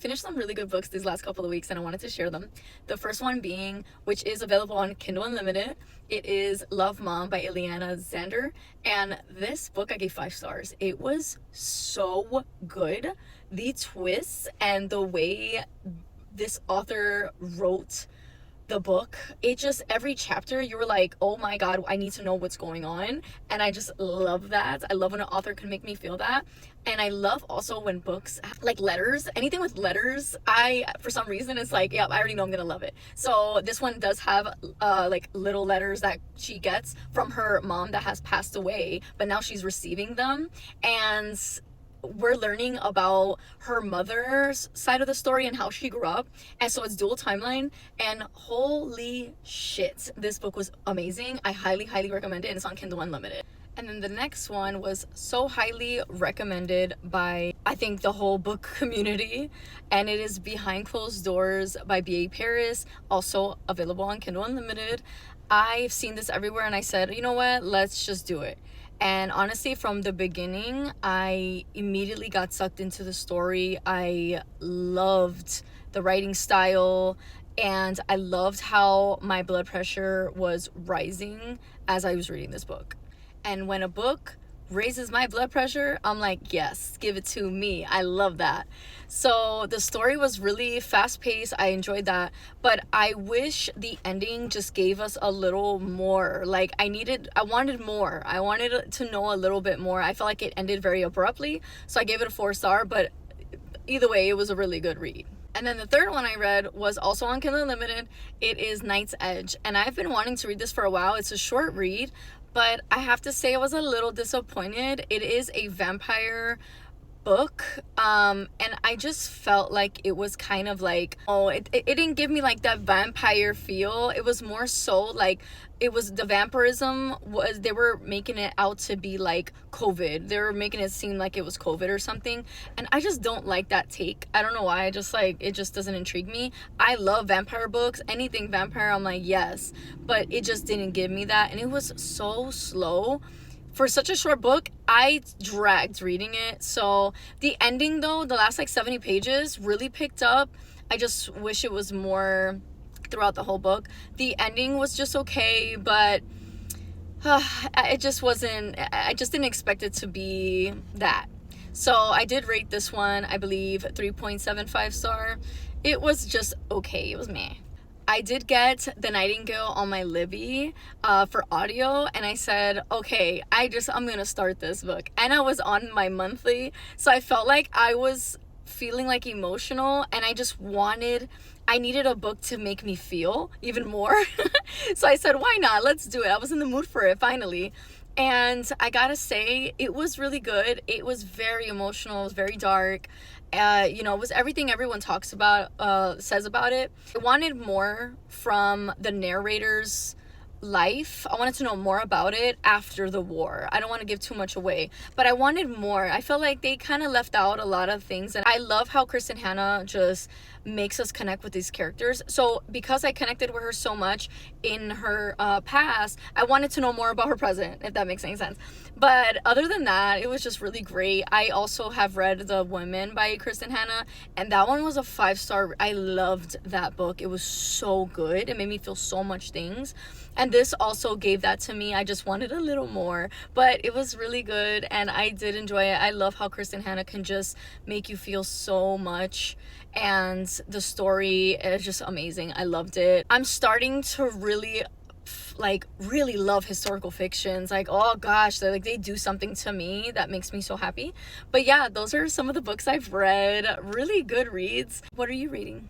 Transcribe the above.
finished some really good books these last couple of weeks and I wanted to share them. The first one being, which is available on Kindle Unlimited, it is Love Mom by Ileana Zander. And this book I gave 5 stars. It was so good. The twists and the way this author wrote the book, it just, every chapter you were like, oh my god, I need to know what's going on. And I just love that. I love when an author can make me feel that. And I love also when books like letters, anything with letters, I for some reason it's like, yeah, I already know I'm gonna love it. So this one does have like little letters that she gets from her mom that has passed away, but now she's receiving them, and we're learning about her mother's side of the story and how she grew up. And so it's dual timeline, and holy shit, this book was amazing. I highly recommend it, and it's on Kindle Unlimited. And then the next one was so highly recommended by, I think, the whole book community, and it is Behind Closed Doors by B.A. Paris, also available on Kindle Unlimited. I've seen this everywhere and I said, you know what, let's just do it. And honestly, from the beginning, I immediately got sucked into the story. I loved the writing style, and I loved how my blood pressure was rising as I was reading this book. And when a book raises my blood pressure, I'm like, yes, give it to me. I love that. So the story was really fast paced. I enjoyed that, but I wish the ending just gave us a little more. Like I wanted more. I wanted to know a little bit more. I felt like it ended very abruptly, so I gave it a 4-star, but either way, it was a really good read. And then the third one I read was also on Kindle Unlimited. It is Night's Edge, and I've been wanting to read this for a while. It's a short read, but I have to say I was a little disappointed. It is a vampire book, and I just felt like it was kind of like, it didn't give me like that vampire feel. It was more so like, it was the vampirism was, they were making it out to be like COVID. They were making it seem like it was COVID or something, and I just don't like that take. I don't know why. I just like, it just doesn't intrigue me. I love vampire books. Anything vampire, I'm like, yes, but it just didn't give me that, and it was so slow. For such a short book, I dragged reading it. So the ending though, the last like 70 pages really picked up. I just wish it was more throughout the whole book. The ending was just okay, but it just wasn't, I just didn't expect it to be that. So I did rate this one, I believe 3.75 star. It was just okay, it was meh. I did get The Nightingale on my Libby for audio, and I said, okay, I'm gonna start this book. And I was on my monthly, so I felt like I was feeling like emotional, and I needed a book to make me feel even more. So I said, why not? Let's do it. I was in the mood for it finally. And I gotta say, it was really good. It was very emotional. It was very dark. It was everything everyone talks about, says about it. I wanted more from the narrator's life. I wanted to know more about it after the war. I don't want to give too much away, but I wanted more. I felt like they kind of left out a lot of things, and I love how Kristin Hanna just makes us connect with these characters. So because I connected with her so much in her past, I wanted to know more about her present, if that makes any sense. But other than that, it was just really great. I also have read The Women by Kristin Hanna, and that one was a 5-star. I loved that book. It was so good. It made me feel so much things, and this also gave that to me. I just wanted a little more, but it was really good, and I did enjoy it. I love how Kristin Hanna can just make you feel so much, and the story is just amazing. I loved it. I'm starting to really love historical fictions. Like, oh gosh, they do something to me that makes me so happy. But yeah, those are some of the books I've read. Really good reads. What are you reading?